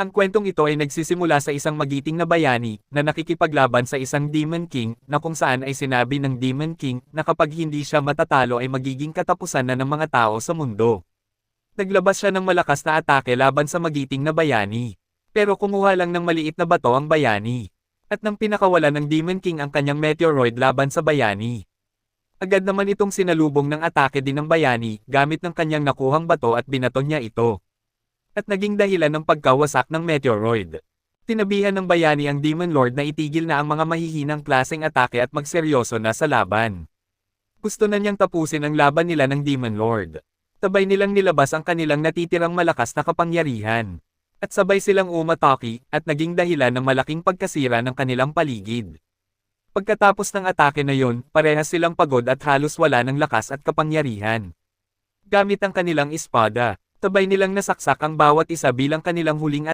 Ang kwentong ito ay nagsisimula sa isang magiting na bayani na nakikipaglaban sa isang Demon King na kung saan ay sinabi ng Demon King na kapag hindi siya matatalo ay magiging katapusan na ng mga tao sa mundo. Naglabas siya ng malakas na atake laban sa magiting na bayani. Pero kumuha lang ng maliit na bato ang bayani. At nang pinakawala ng Demon King ang kanyang meteoroid laban sa bayani. Agad naman itong sinalubong ng atake din ng bayani gamit ng kanyang nakuhang bato at binato niya ito. At naging dahilan ng pagkawasak ng meteoroid. Tinabihan ng bayani ang Demon Lord na itigil na ang mga mahihinang klaseng atake at magseryoso na sa laban. Gusto na niyang tapusin ang laban nila ng Demon Lord. Sabay nilang nilabas ang kanilang natitirang malakas na kapangyarihan. At sabay silang umatake at naging dahilan ng malaking pagkasira ng kanilang paligid. Pagkatapos ng atake na yon, parehas silang pagod at halos wala ng lakas at kapangyarihan. Gamit ang kanilang espada, sabay nilang nasaksak ang bawat isa bilang kanilang huling